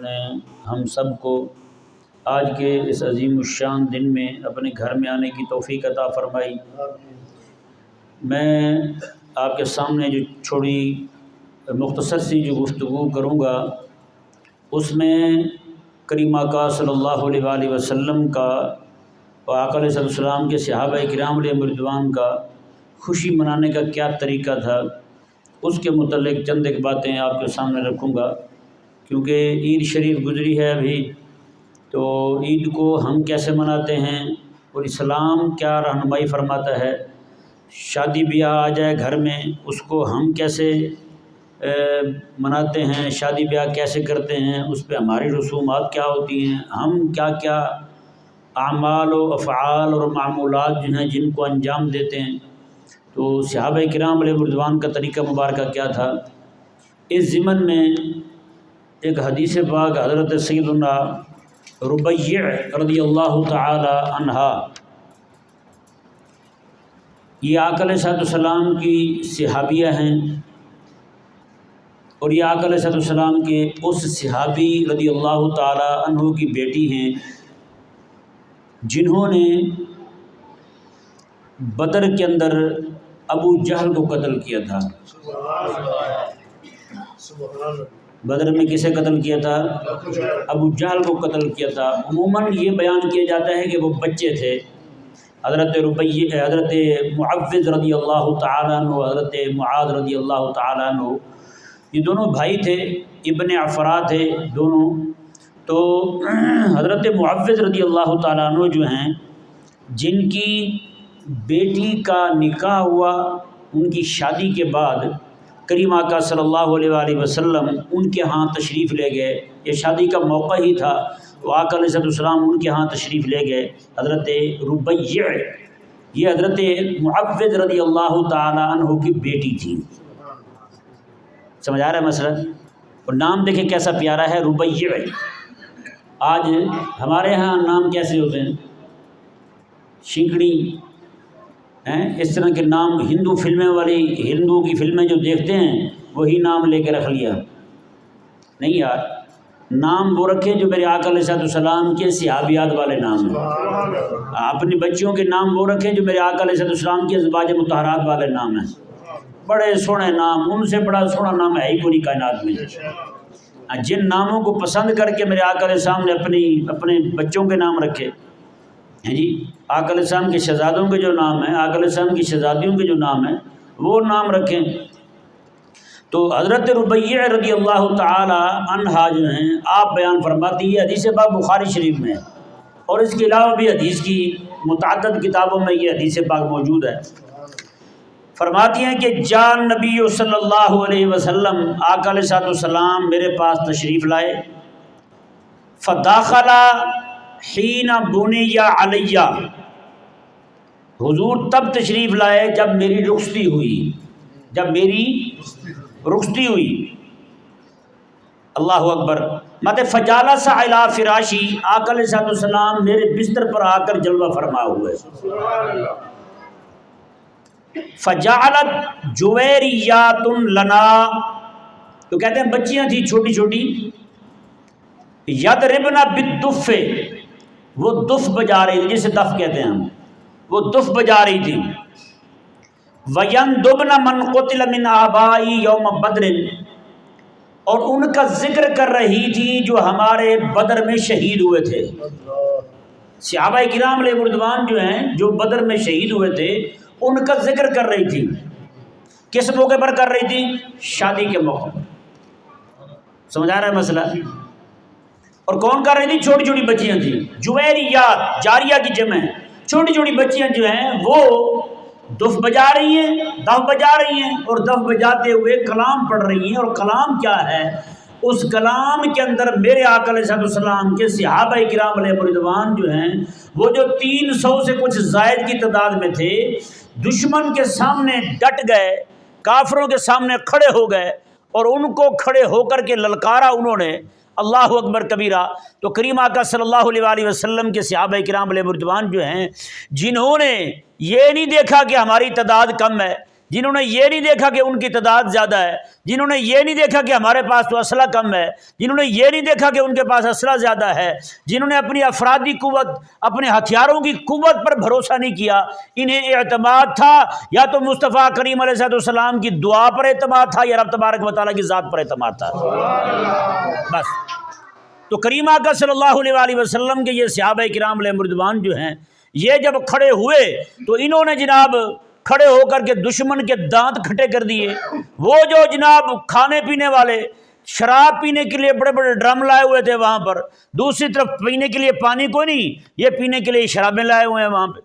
نے ہم سب کو آج کے اس عظیم الشان دن میں اپنے گھر میں آنے کی توفیق عطا فرمائی۔ میں آپ کے سامنے جو چھوڑی مختصر سی جو گفتگو کروں گا اس میں کریم آقا صلی اللہ علیہ وآلہ وسلم کا اور آقا علیہ السلام کے صحابہ کرام علیہ رضوان کا خوشی منانے کا کیا طریقہ تھا اس کے متعلق چند ایک باتیں آپ کے سامنے رکھوں گا، کیونکہ عید شریف گزری ہے ابھی، تو عید کو ہم کیسے مناتے ہیں اور اسلام کیا رہنمائی فرماتا ہے، شادی بیاہ آ جائے گھر میں اس کو ہم کیسے مناتے ہیں، شادی بیاہ کیسے کرتے ہیں، اس پہ ہماری رسومات کیا ہوتی ہیں، ہم کیا کیا اعمال و افعال اور معمولات جو ہیں جن کو انجام دیتے ہیں، تو صحابہ کرام علیہ رضوان کا طریقہ مبارکہ کیا تھا۔ اس ضمن میں ایک حدیث پاک حضرت سیدنا ربیع رضی اللہ تعالی عنہا، یہ آقا علیہ السلام کی صحابیہ ہیں اور یہ آقا علیہ السلام کے اس صحابی رضی اللہ تعالی عنہ کی بیٹی ہیں جنہوں نے بدر کے اندر ابو جہل کو قتل کیا تھا۔ بدر میں کسے قتل کیا تھا؟ ابو جہل کو قتل کیا تھا۔ عموماً یہ بیان کیا جاتا ہے کہ وہ بچے تھے، حضرت معوذ رضی اللہ تعالیٰ عنہ، حضرت معاذ رضی اللہ تعالیٰ عنہ، یہ دونوں بھائی تھے، ابن افرا تھے دونوں۔ تو حضرت معوذ رضی اللہ تعالیٰ عنہ جو ہیں، جن کی بیٹی کا نکاح ہوا، ان کی شادی کے بعد کریم آقا صلی اللہ علیہ وآلہ وسلم ان کے ہاں تشریف لے گئے، یہ شادی کا موقع ہی تھا، تو آقا علیہ السلام ان کے ہاں تشریف لے گئے۔ حضرت ربیع یہ حضرت معوذ رضی اللہ تعالیٰ عنہ کی بیٹی تھی۔ سمجھ آ رہا ہے مسئلہ؟ اور نام دیکھیں کیسا پیارا ہے، ربیع۔ آج ہمارے ہاں نام کیسے ہوتے ہیں؟ شنکڑی ہیں، اس طرح کے نام ہندو فلمیں والی، ہندو کی فلمیں جو دیکھتے ہیں وہی نام لے کے رکھ لیا۔ نہیں یار، نام وہ رکھے جو میرے آقا علیہ السلام کے صحابیات والے نام ہیں۔ اپنی بچیوں کے نام وہ رکھیں جو میرے آقا علیہ السلام کے ازواج مطہرات والے نام ہیں۔ بڑے سونے نام، ان سے بڑا سونا نام ہے ہی پوری کائنات میں۔ جن ناموں کو پسند کر کے میرے آقا علیہ السلام نے اپنے بچوں کے نام رکھے ہیں جی، آقا علیہ السلام کے شہزادوں کے جو نام ہیں، آقا علیہ السلام کی شہزادیوں کے جو نام ہیں وہ نام رکھیں۔ تو حضرت ربیع رضی اللہ تعالی عنہا جو ہیں، آپ بیان فرماتی ہے، حدیث پاک بخاری شریف میں، اور اس کے علاوہ بھی حدیث کی متعدد کتابوں میں یہ حدیث پاک موجود ہے۔ فرماتی ہیں کہ جان نبی صلی اللہ علیہ وسلم، آقا علیہ السلام میرے پاس تشریف لائے، فداخل حین بنی علیہ، حضور تب تشریف لائے جب میری رخصتی ہوئی، اللہ اکبر۔ مت فجالس علی فراشی، آقا علیہ السلام میرے بستر پر آ کر جلوہ فرما ہوئے۔ فجعلت جویریات لنا، تو کہتے ہیں بچیاں تھیں چھوٹی چھوٹی، یضربن بالدف، وہ دف بجا رہی تھی، جسے دف کہتے ہیں ہم، وہ دف بجا رہی تھی۔ وَيَنْدُبْنَ مَنْ قُتِلَ مِنْ آبَاءِ يَوْمَ بَدْرٍ، اور ان کا ذکر کر رہی تھی جو ہمارے بدر میں شہید ہوئے تھے۔ صحابہ کرام علیہ رضوان جو ہیں، جو بدر میں شہید ہوئے تھے، ان کا ذکر کر رہی تھی۔ کس موقع پر کر رہی تھی؟ شادی کے موقع پر۔ سمجھ آ رہا ہے مسئلہ؟ اور کون کر رہی تھی؟ چھوٹی چھوٹی بچیاں تھیں، جویریات، جاریہ کی جمع ہے، چھوٹی چھوٹی بچیاں جو ہیں وہ دف بجا رہی ہیں، دف بجا رہی ہیں، اور دف بجاتے ہوئے کلام پڑھ رہی ہیں۔ اور کلام کیا ہے؟ اس کلام کے اندر میرے آقا علیہ السلام کے صحابہ کرام علیہ رضوان جو ہیں، وہ جو 300 سے کچھ زائد کی تعداد میں تھے، دشمن کے سامنے ڈٹ گئے، کافروں کے سامنے کھڑے ہو گئے، اور ان کو کھڑے ہو کر کے للکارا انہوں نے، اللہ اکبر کبیرہ۔ تو کریم آقا صلی اللہ علیہ وآلہ وسلم کے صحابہ کرام علیہ رضوان جو ہیں، جنہوں نے یہ نہیں دیکھا کہ ہماری تعداد کم ہے، جنہوں نے یہ نہیں دیکھا کہ ان کی تعداد زیادہ ہے، جنہوں نے یہ نہیں دیکھا کہ ہمارے پاس تو اسلحہ کم ہے، جنہوں نے یہ نہیں دیکھا کہ ان کے پاس اسلحہ زیادہ ہے، جنہوں نے اپنی افرادی قوت، اپنے ہتھیاروں کی قوت پر بھروسہ نہیں کیا، انہیں اعتماد تھا یا تو مصطفیٰ کریم علیہ السلام کی دعا پر اعتماد تھا یا رب تبارک و تعالیٰ کی ذات پر اعتماد تھا۔ بس تو کریم آقا صلی اللہ علیہ وآلہ وسلم کے یہ صحابہ کرام علیہ رضوان جو ہیں، یہ جب کھڑے ہوئے تو انہوں نے جناب کھڑے ہو کر کے دشمن کے دانت کھٹے کر دیے۔ وہ جو جناب کھانے پینے والے شراب پینے کے لیے بڑے بڑے ڈرم لائے ہوئے تھے وہاں پر، دوسری طرف پینے کے لیے پانی کوئی نہیں، یہ پینے کے لیے شرابیں لائے ہوئے ہیں وہاں پہ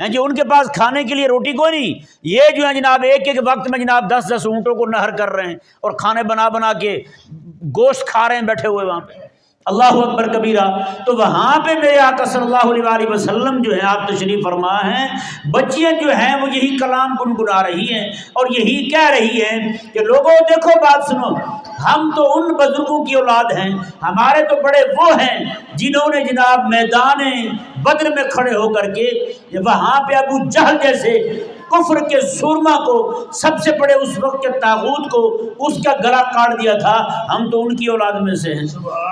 ہیں جی، ان کے پاس کھانے کے لیے روٹی کوئی نہیں، یہ جو ہے جناب ایک ایک وقت میں جناب 10 اونٹوں کو نہر کر رہے ہیں اور کھانے بنا بنا کے گوشت کھا رہے ہیں بیٹھے ہوئے وہاں پہ۔ اللہ اکبر کبیرہ۔ تو وہاں پہ میرے آقا صلی اللہ علیہ وآلہ وسلم جو ہے آپ تشریف فرما ہیں، بچیاں جو ہیں وہ یہی کلام گنگنا رہی ہیں اور یہی کہہ رہی ہیں کہ لوگوں دیکھو بات سنو، ہم تو ان بزرگوں کی اولاد ہیں، ہمارے تو بڑے وہ ہیں جنہوں نے جناب میدان بدر میں کھڑے ہو کر کے وہاں پہ ابو جہل جیسے کفر کے سورما کو، سب سے بڑے اس وقت کے طاغوت کو، اس کا گلا کاٹ دیا تھا۔ ہم تو ان کی اولاد میں سے ہیں۔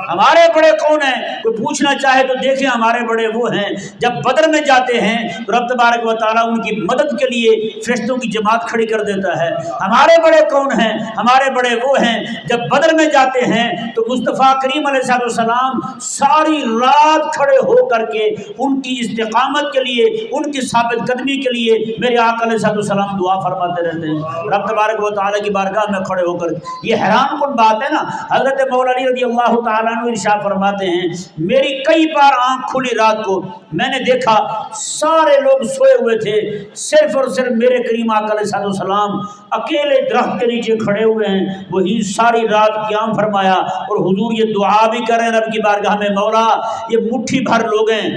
ہمارے بڑے کون ہیں؟ کوئی پوچھنا چاہے تو دیکھیں ہمارے بڑے وہ ہیں جب بدر میں جاتے ہیں تو رب تبارک و تعالیٰ ان کی مدد کے لیے فرشتوں کی جماعت کھڑی کر دیتا ہے۔ ہمارے بڑے کون ہیں؟ ہمارے بڑے وہ ہیں جب بدر میں جاتے ہیں تو مصطفیٰ کریم علیہ السلام ساری رات کھڑے ہو کر کے ان کی استقامت کے لیے، ان کی ثابت قدمی کے لیے میرے آقا علیہ السلام دعا فرماتے رہتے ہیں رب تبارک و تعالیٰ کی بارگاہ میں کھڑے ہو کر۔ یہ حیران کن بات ہے نا۔ حضرت مولا علی رضی اللہ تعالیٰ عنہ ارشاد فرماتے ہیں میری کئی بار آنکھ کھلی رات کو، میں نے دیکھا سارے لوگ سوئے ہوئے تھے، صرف اور صرف میرے کریم آقا علیہ السلام اکیلے درخت کے نیچے کھڑے ہوئے ہیں۔ وہی ساری رات قیام فرمایا اور حضور یہ دعا بھی کر رہے ہیں رب کی بارگاہ میں، مولا یہ مٹھی بھر لوگ ہیں،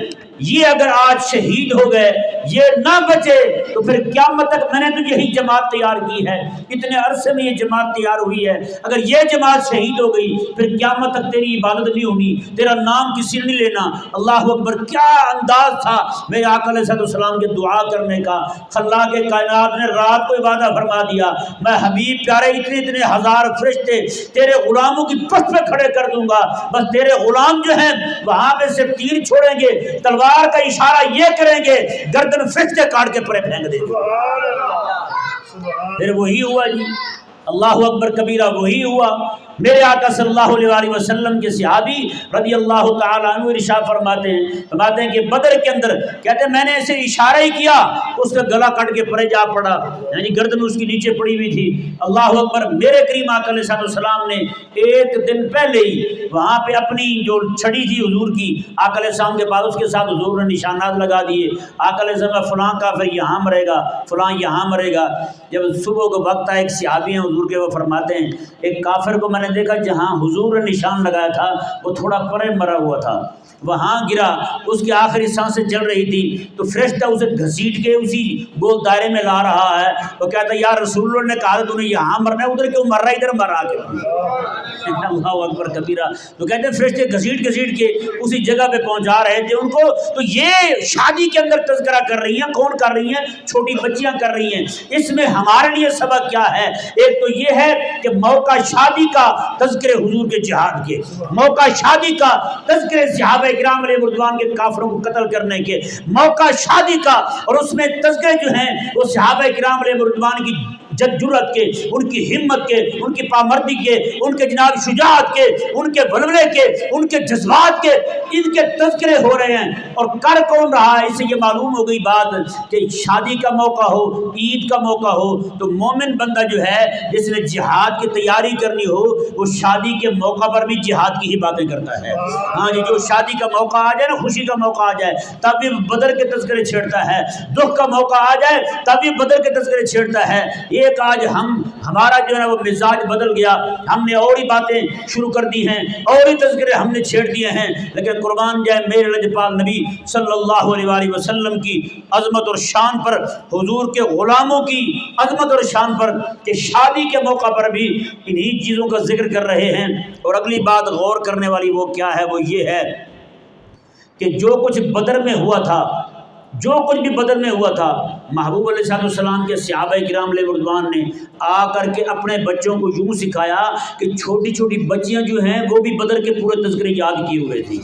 یہ اگر آج شہید ہو گئے، یہ نہ بچے تو پھر قیامت تک میں نے تو یہی جماعت تیار کی ہے، اتنے عرصے میں یہ جماعت تیار ہوئی ہے، اگر یہ جماعت شہید ہو گئی پھر قیامت تک تیری عبادت نہیں ہونی، تیرا نام کسی نے نہیں لینا۔ اللہ اکبر، کیا انداز تھا میرے آقا علیہ السلام کے دعا کرنے کا۔ خلاق کائنات نے رات کو وعدہ فرما دیا میں حبیب پیارے اتنے ہزار فرشتے تیرے غلاموں کی پشت پہ کھڑے کر دوں گا، بس تیرے غلام جو ہیں وہاں پہ سے تیر چھوڑیں گے، تلوار کا اشارہ یہ کریں گے، گردن فرشتے کاٹ کے پرے پھینک دیں گے۔ پھر وہی ہوا جی، اللہ اکبر کبیرہ، وہی ہوا۔ میرے آقا صلی اللہ علیہ وسلم کے صحابی رضی اللہ تعالیٰ عنہ ارشاد فرماتے ہیں کہ بدر کے اندر کہتے ہیں میں نے اسے اشارہ ہی کیا، اس کا گلا کٹ کے پرے جا پڑا، یعنی گردن اس کی نیچے پڑی ہوئی تھی۔ اللہ اکبر، میرے کریم آقا علیہ السلام نے ایک دن پہلے ہی وہاں پہ اپنی جو چھڑی تھی حضور کی، آقا علیہ السلام کے بعد اس کے ساتھ حضور نے نشانات لگا دیے۔ آقا علیہ السلام فلاں کافر یہاں مرے گا، فلاں یہاں مرے گا۔ جب صبح کو وقت آئے، ایک صحابی ہیں حضور کے، وہ فرماتے ہیں ایک کافر کو میں نے دیکھا جہاں حضور نے نشان لگایا تھا وہ تھوڑا پرے مرا ہوا تھا، وہاں گرا، اس کی آخری سانسیں چل رہی تھی تو فرشتہ اسے گھسیٹ کے اسی گول دائرے میں لا رہا ہے۔ وہ کہتا ہے یا رسول اللہ نے کہا تو نے یہاں مرنا ہے، ادھر کیوں مر رہا ہے، ادھر مر رہا کے۔ اللہ اکبر کبیرہ۔ تو کہتے ہیں فرشتے گھسیٹ کے اسی جگہ پہ پہنچا رہے تھے ان کو۔ تو یہ شادی کے اندر تذکرہ کر رہی ہیں، کون کر رہی ہیں؟ چھوٹی بچیاں کر رہی ہیں۔ اس میں ہمارے لیے سبق کیا ہے؟ ایک تو یہ ہے کہ موقع شادی کا تذکرے حضور کے جہاد کے، موقع شادی کا تذکرے صحابہ کرام علیہ رضوان کے کافروں کو قتل کرنے کے، موقع شادی کا، اور اس میں تذکرے جو ہیں وہ صحابہ کرام علیہ رضوان کی جرأت کے، ان کی ہمت کے، ان کی پامردی کے، ان کے جناب شجاعت کے، ان کے ولولے کے، ان کے جذبات کے، ان کے تذکرے ہو رہے ہیں۔ اور کر کون رہا ہے؟ اس سے یہ معلوم ہو گئی بات کہ شادی کا موقع ہو، عید کا موقع ہو تو مومن بندہ جو ہے جس نے جہاد کی تیاری کرنی ہو وہ شادی کے موقع پر بھی جہاد کی ہی باتیں کرتا ہے۔ ہاں جی، جو شادی کا موقع آ جائے نا، خوشی کا موقع آ جائے تب بھی بدر کے تذکرے چھیڑتا ہے، دکھ کا موقع آ جائے تب بھی بدر کے تذکرے چھیڑتا ہے۔ ایک آج ہمارا جو ہے وہ مزاج بدل گیا، ہم نے اور ہی باتیں شروع کر دی ہیں، اور ہی تذکرے ہم نے چھیڑ دیے ہیں، لیکن قربان جائے میرے لجپال نبی صلی اللہ علیہ وسلم کی عظمت اور شان پر، حضور کے غلاموں کی عظمت اور شان پر، کہ شادی کے موقع پر بھی انہی چیزوں کا ذکر کر رہے ہیں۔ اور اگلی بات غور کرنے والی وہ کیا ہے؟ وہ یہ ہے کہ جو کچھ بدر میں ہوا تھا جو کچھ بھی بدر میں ہوا تھا، محبوب علیہ السلام کے صحابہ کرام علیہ رضوان نے آ کر کے اپنے بچوں کو یوں سکھایا کہ چھوٹی چھوٹی بچیاں جو ہیں وہ بھی بدر کے پورے تذکرے یاد کیے ہوئے تھی۔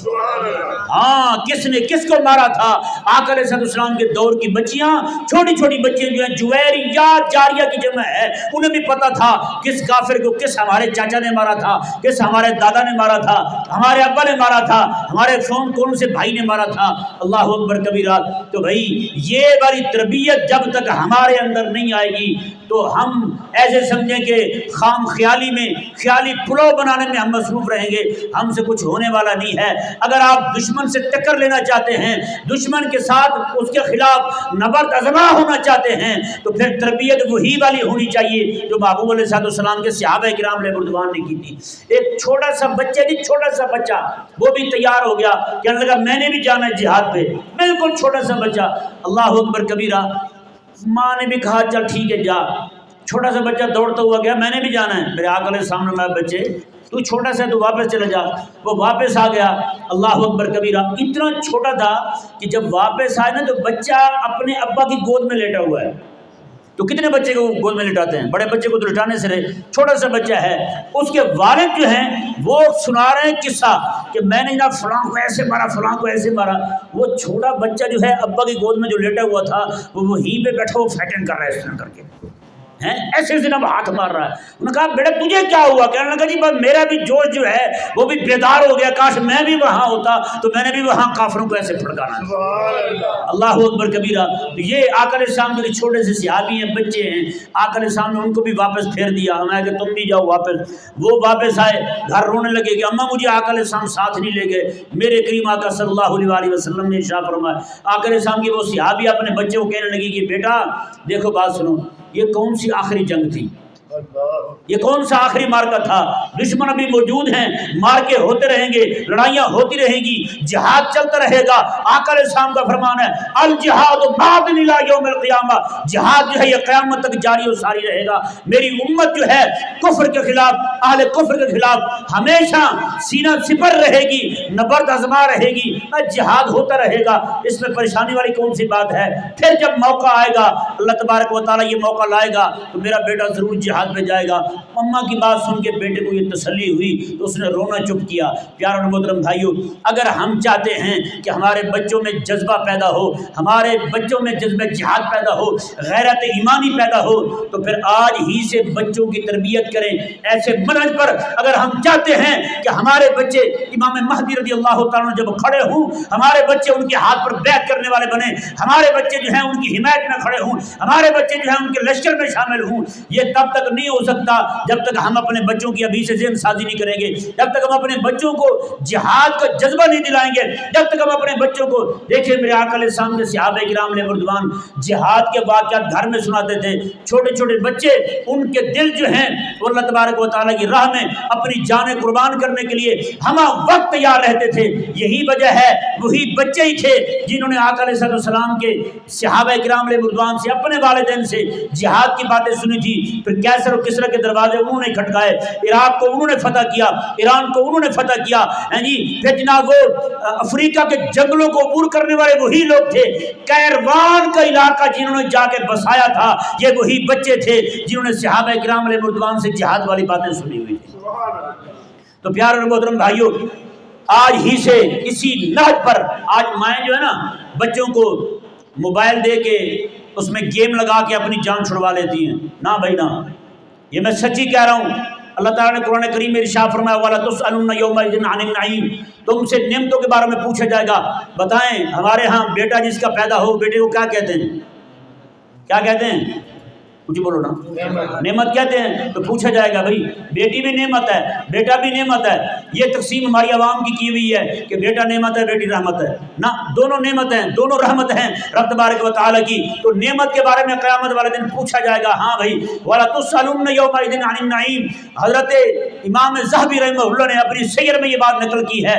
ہاں، کس نے کس کو مارا تھا؟ آقا علیہ السلام کے دور کی بچیاں، چھوٹی چھوٹی بچیاں جو ہیں، جویریات، جاریہ کی جمع ہے، انہیں بھی پتا تھا کس کافر کو کس ہمارے چاچا نے مارا تھا، کس ہمارے دادا نے مارا تھا، ہمارے ابا نے مارا تھا، ہمارے کون سے بھائی نے مارا تھا۔ اللہ اکبر کبیرہ۔ تو بھائی یہ والی تربیت جب تک ہمارے اندر نہیں آئے گی تو ہم ایسے سمجھیں کہ خام خیالی میں، خیالی پلاؤ بنانے میں ہم مصروف رہیں گے، ہم سے کچھ ہونے والا نہیں ہے۔ اگر آپ دشمن سے ٹکر لینا چاہتے ہیں، دشمن کے ساتھ اس کے خلاف نبرد ازما ہونا چاہتے ہیں، تو پھر تربیت وہی والی ہونی چاہیے جو محبوب علیہ السلام کے صحابہ کرام علیہ رضوان نے کی تھی۔ ایک چھوٹا سا بچہ جی، چھوٹا سا بچہ وہ بھی تیار ہو گیا، کہنے لگا میں نے بھی جانا ہے جہاد پہ، بالکل چھوٹا سا بچہ۔ اللہ اکبر کبیرہ۔ ماں نے بھی کہا چل ٹھیک ہے جا۔ چھوٹا سا بچہ دوڑتا ہوا گیا، میں نے بھی جانا ہے، میرے آقا علیہ السلام نے کہا بچے تو چھوٹا سا تو واپس چلا جا۔ وہ واپس آ گیا۔ اللہ اکبر کبیرہ۔ اتنا چھوٹا تھا کہ جب واپس آئے نا تو بچہ اپنے ابا کی گود میں لیٹا ہوا ہے۔ تو کتنے بچے کو گود میں لٹاتے ہیں؟ بڑے بچے کو تو لٹانے سے رہے، چھوٹا سا بچہ ہے۔ اس کے والد جو ہیں وہ سنا رہے ہیں قصہ کہ میں نے جناب فلاں کو ایسے مارا، فلاں کو ایسے مارا۔ وہ چھوٹا بچہ جو ہے ابا کی گود میں جو لیٹا ہوا تھا وہ وہیں پہ بیٹھا وہ فیٹن کر رہا ہے اس طرح کر کے، ایسے جناب ہاتھ مار رہا ہے۔ انہوں نے کہا بیٹا تجھے کیا ہوا؟ کہنے لگا جی بس میرا بھی جوش جو ہے وہ بھی بیدار ہو گیا، کاش میں بھی وہاں ہوتا تو میں نے بھی وہاں کافروں کو ایسے پھڑکانا تھا۔ اللہ اکبر کبیرہ۔ یہ آقا علیہ السلام کے چھوٹے سے صحابی ہیں، بچے ہیں، آقا علیہ السلام نے ان کو بھی واپس پھیر دیا، ہمیں کہ تم بھی جاؤ واپس۔ وہ واپس آئے، گھر رونے لگے کہ اماں مجھے آقا علیہ السلام ساتھ نہیں لے گئے۔ میرے کریم آقا صلی اللہ علیہ وسلم نے ارشاد فرمایا، آقا علیہ السلام کی وہ صحابی اپنے بچے کو کہنے لگی کہ بیٹا دیکھو بات سنو، یہ کون سی آخری جنگ تھی؟ یہ کون سا آخری مارکا تھا؟ دشمن ابھی موجود ہیں، مارکے ہوتے رہیں گے، لڑائیاں ہوتی رہیں گی، جہاد چلتا رہے گا۔ آقا علیہ السلام کا فرمان ہے الجہاد باقٍ الی یوم القیامہ، جہاد جو ہے یہ قیامت تک جاری و ساری رہے گا۔ میری امت جو ہے کفر کے خلاف، اہل کفر کے خلاف ہمیشہ سینہ سپر رہے گی، نبرد آزما رہے گی، جہاد ہوتا رہے گا۔ اس میں پریشانی والی کون سی بات ہے؟ پھر جب موقع آئے گا، اللہ تبارک و تعالیٰ یہ موقع لائے گا تو میرا بیٹا ضرور جہاد پہ جائے گا۔ اماں کی بات سن کے بیٹے کو یہ تسلی ہوئی تو اس نے رونا چپ کیا۔ پیاروں اور محترم بھائیوں، اگر ہم چاہتے ہیں کہ ہمارے بچوں میں جذبہ پیدا ہو، ہمارے بچوں میں جذبہ جہاد پیدا ہو، غیرت ایمانی پیدا ہو، تو پھر آج ہی سے بچوں کی تربیت کریں ایسے منہج پر۔ اگر ہم چاہتے ہیں کہ ہمارے بچے امام مہدی رضی اللہ تعالیٰ جب کھڑے ہوں، ہمارے بچے ان کے ہاتھ پر بیعت کرنے والے بنے، ہمارے بچے جو ہیں ان کی حمایت میں کھڑے ہوں، ہمارے بچے جو ہیں ان کے لشکر میں شامل ہوں، یہ تب تک نہیں ہو سکتا جب تک ہم اپنے بچوں کی ابھی سے ذہن سازی نہیں کریں گے، جب تک ہم اپنے بچوں کو جہاد کا جذبہ نہیں دلائیں گے، جب تک ہم اپنے بچوں کو دیکھیں۔ میرے آقا علیہ السلام کے صحابہ کرام علیہ رضوان جہاد کے واقعات گھر میں سناتے تھے۔ چھوٹے چھوٹے بچے، ان کے دل جو ہیں وہ اللہ تبارک و تعالیٰ کی راہ میں اپنی جانیں قربان کرنے کے لیے ہمہ وقت تیار رہتے تھے۔ یہی وجہ ہے وہی بچے ہی تھے جنہوں نے آقا علیہ السلام کے صحابہ کرام علیہ رضوان سے، اپنے والدین سے جہاد کی باتیں سنی تھی۔ پھر کیسر اور کسرا کے دروازے انہوں نے کھٹکائے، عراق کو انہوں نے فتح کیا، ایران کو انہوں نے فتح کیا، پھر جناب وہ افریقہ کے جنگلوں کو عبور کرنے والے وہی لوگ تھے۔ کیروان کا علاقہ جنہوں نے جا کے بسایا تھا، یہ وہی بچے تھے جنہوں نے صحابہ کرام علیہ رضوان سے جہاد والی باتیں سنی ہوئی تھی۔ تو پیارے اور محترم بھائیوں، آج ہی سے اسی نہج پر آج مائیں جو ہے نا بچوں کو موبائل دے کے اس میں گیم لگا کے اپنی جان چھڑوا لیتی ہیں۔ نہ بھائی نہ، یہ میں سچی کہہ رہا ہوں۔ اللہ تعالیٰ نے قرآن کریم میں ارشاد فرمایا وَلَا تُسْأَلُنَّ يَوْمَئِذٍ عَنِ النَّعِيمِ، تم سے نعمتوں کے بارے میں پوچھا جائے گا۔ بتائیں ہمارے ہاں بیٹا جس کا پیدا ہو، بیٹے کو کیا کہتے ہیں؟ کیا کہتے ہیں؟ کچھ بولو نا، نعمت کہتے ہیں۔ تو پوچھا جائے گا بھائی بیٹی بھی نعمت ہے، بیٹا بھی نعمت ہے۔ یہ تقسیم ہماری عوام کی ہوئی ہے کہ بیٹا نعمت ہے، بیٹی رحمت ہے۔ نہ، دونوں نعمت ہیں، دونوں رحمت ہیں رب تبارک و تعالیٰ کی۔ تو نعمت کے بارے میں قیامت والے دن پوچھا جائے گا۔ ہاں بھائی، وَلَا تُسْأَلُنَّ يَوْمَئِذٍ عَنِ النَّعِيمِ، حضرت امام ذہبی رحمہ اللہ نے اپنی سیر میں یہ بات نقل کی ہے۔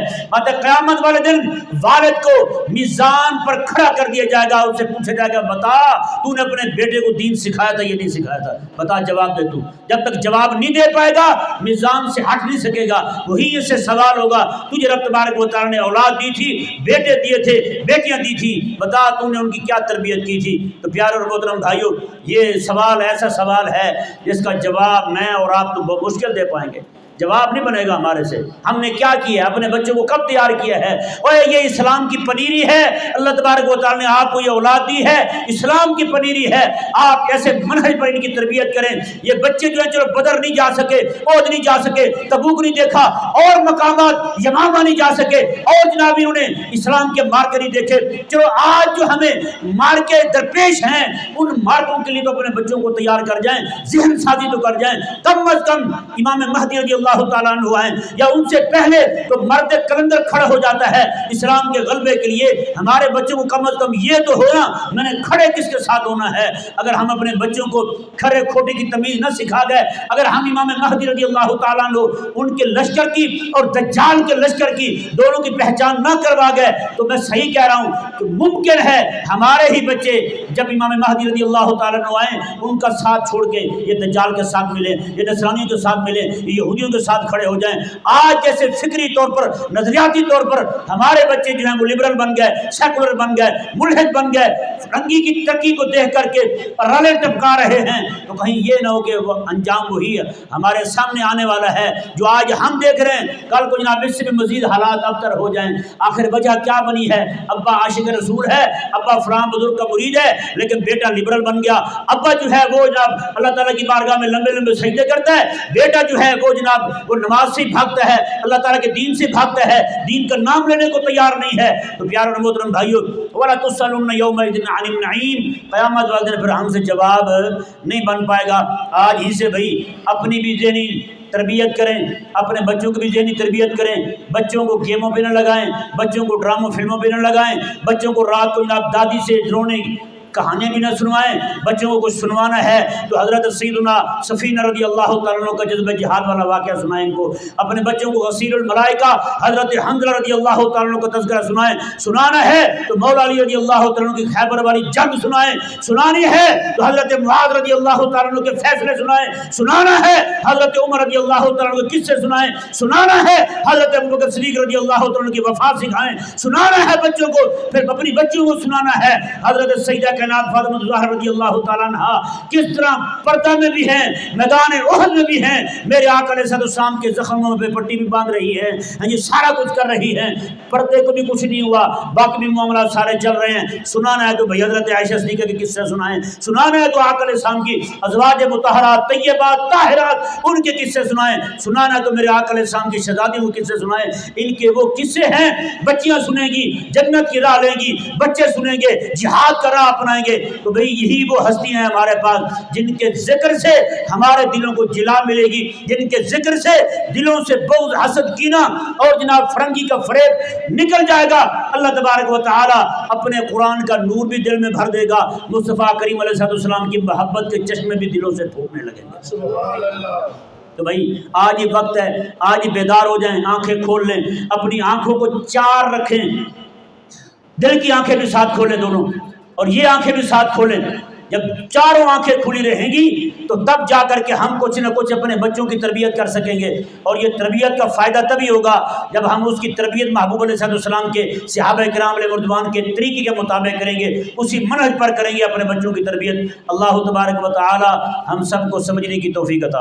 قیامت والے دن والد کو میزان پر کھڑا کر دیا جائے گا، اس سے پوچھا جائے گا بتا تو نے اپنے بیٹے کو دین سکھایا تھا یہ نہیں سکھایا تھا؟ بتا، جواب دے تو۔ جب تک جواب نہیں دے پائے گا میزان سے ہٹ نہیں سکے گا، وہی سے سوال ہوگا تجھے رب تبارک و تعالیٰ نے اولاد دی تھی، بیٹے دیے تھے، بیٹیاں دی تھی، بتا تو نے ان کی کیا تربیت کی تھی؟ تو پیارے اور محترم بھائیو، یہ سوال ایسا سوال ہے جس کا جواب میں اور آپ تو بہت مشکل دے پائیں گے، جواب نہیں بنے گا ہمارے سے۔ ہم نے کیا کیا ہے؟ اپنے بچوں کو کب تیار کیا ہے؟ اور یہ اسلام کی پنیری ہے، اللہ تبارک و تعالیٰ نے آپ کو یہ اولاد دی ہے، اسلام کی پنیری ہے، آپ کیسے منہج پر ان کی تربیت کریں۔ یہ بچے جو ہیں چلو بدر نہیں جا سکے، عہد نہیں جا سکے، تبوک نہیں دیکھا، اور مقامات یمامہ نہیں جا سکے، اور جناب انہوں نے اسلام کے مارکے نہیں دیکھے، چلو آج جو ہمیں مارکے درپیش ہیں ان مارکوں کے لیے تو اپنے بچوں کو تیار کر جائیں، ذہن سازی تو کر جائیں۔ کم از کم امام مہدی رضی اللہ تعالیٰ عنہ آئیں یا ان سے پہلے تو مرد کلندر کھڑا ہو جاتا ہے اسلام کے غلبے کے لیے، ہمارے بچوں کو کم از کم یہ تو ہونا میں نے کھڑے کس کے ساتھ ہونا ہے۔ اگر ہم اپنے بچوں کو کھڑے کھوٹے کی تمیز نہ سکھا گئے، اگر ہم امام مہدی رضی اللہ تعالیٰ عنہ ان کے لشکر کی اور دجال کے لشکر کی دونوں کی پہچان نہ کروا گئے، تو میں صحیح کہہ رہا ہوں کہ ممکن ہے ہمارے ہی بچے جب امام مہدی رضی اللہ تعالیٰ عنہ آئیں ان کا ساتھ چھوڑ کے یہ دجال کے ساتھ ملیں، یہ نصرانیوں کے ساتھ ملیں، یہ یہودیوں کے ساتھ کھڑے ہو جائیں۔ آج جیسے فکری طور پر، نظریاتی طور پر ہمارے بچے جو ہیں وہ لبرل بن گئے، سیکولر بن گئے، ملحد بن گئے، رنگی کی ترقی کو دیکھ کر کے رالے ٹپکا رہے ہیں، تو کہیں یہ نہ ہو کہ وہ انجام وہی ہے ہمارے سامنے آنے والا ہے جو آج ہم دیکھ رہے ہیں، کل کو جناب اس سے بھی مزید حالات ابتر ہو جائیں۔ آخر وجہ کیا بنی ہے؟ ابا عاشق رسول ہے، ابا فلاں بزرگ کا مرید ہے، لیکن بیٹا لبرل بن گیا۔ ابا جو ہے وہ جناب اللہ تعالیٰ کی بارگاہ میں لمبے لمبے سجدے کرتا ہے، بیٹا جو ہے وہ جناب وہ نماز سے بھاگتا ہے، اللہ تعالیٰ کے دین سے بھاگتا ہے، دین کا نام لینے کو تیار نہیں ہے۔ تو پیارے اور محترم بھائیو، وَلَا تُسْأَلُنَّ يَوْمَئِذٍ عَنِ النَّعِيمِ، قیامت والے دن پھر ہم سے جواب نہیں بن پائے گا۔ آج ہی سے بھائی اپنی بھی ذہنی تربیت کریں، اپنے بچوں کی بھی ذہنی تربیت کریں، بچوں کو گیموں پہ نہ لگائیں، بچوں کو ڈراموں فلموں پہ نہ لگائیں، بچوں کو رات کو جناب دادی سے رونے کہانیاں بھی نہ سنوائیں، بچوں کو کچھ سنوانا ہے تو حضرت سیدنا سفینہ رضی اللہ تعالیٰ عنہ کا جذبہ جہاد والا واقعہ سنائیں ان کو، اپنے بچوں کو غسیل الملائکہ حضرت حنظلہ رضی اللہ تعالیٰ عنہ کا تذکرہ سنائیں، سنانا ہے تو مولا علی رضی اللہ تعالیٰ عنہ کی خیبر والی جنگ سنائیں، سنانی ہے تو حضرت معاذ رضی اللہ تعالیٰ عنہ کے فیصلے سنائیں، سنانا ہے حضرت عمر رضی اللہ تعالیٰ عنہ کے قصے سنائیں، سنانا ہے حضرت ابوبکر صدیق رضی اللہ تعالیٰ عنہ کی وفات سکھائیں، سنانا ہے بچوں کو، پھر اپنی بچوں کو سنانا ہے حضرت سیدہ کائنات فاطمہ الزہرا رضی اللہ تعالیٰ عنہ کس طرح پردہ میں بھی ہیں، میدان احد میں بھی ہیں، میرے آقا علیہ السلام کے زخموں پہ پٹی بھی باندھ رہی ہے، یہ سارا کچھ کر رہی ہے، پردے کو بھی کچھ نہیں ہوا، باقی بھی معاملات سارے چل رہے ہیں۔ سنانا ہے تو بھئی حضرت عائشہ صدیقہ کے قصے سنائیں، سنانا ہے تو آقا علیہ السلام کی ازواج مطہرات طیبات طاہرات ان کے قصے سنائیں، سنانا ہے تو میرے آقا علیہ السلام کی شہزادیوں کے قصے سنائیں، ان کے وہ قصے ہیں، بچیاں سنیں گی جنت کی راہ لیں گی، بچے سنیں گے جہاد کا راہ اپنائیں گے، تو بھئی یہی وہ ہستیاں ہیں ہمارے پاس جن کے ذکر سے ہمارے دلوں کو جلا ملے گی، جن کے ذکر سے دلوں سے بغض حسد کینہ اور جناب فرنگی کا فریب نکل جائے گا۔ اللہ تبارک و تعالی اپنے قرآن کا نور بھی دل میں بھر دے گا، مصطفیٰ کریم علیہ السلام کی محبت کے چشمے بھی دلوں سے پھوٹنے لگیں گے۔ سبحان اللہ۔ تو بھائی آج ہی وقت ہے، آج ہی بیدار ہو جائیں، آنکھیں کھول لیں، اپنی آنکھوں کو چار رکھیں، دل کی آنکھیں بھی ساتھ کھولیں دونوں اور یہ آنکھیں بھی ساتھ کھولیں۔ جب چاروں آنکھیں کھلی رہیں گی تو تب جا کر کے ہم کچھ نہ کچھ اپنے بچوں کی تربیت کر سکیں گے، اور یہ تربیت کا فائدہ تبھی ہوگا جب ہم اس کی تربیت محبوب علیہ السلام کے صحابہ کرام علیہ رضوان کے طریقے کے مطابق کریں گے، اسی منہج پر کریں گے اپنے بچوں کی تربیت۔ اللہ تبارک و تعالی ہم سب کو سمجھنے کی توفیق عطا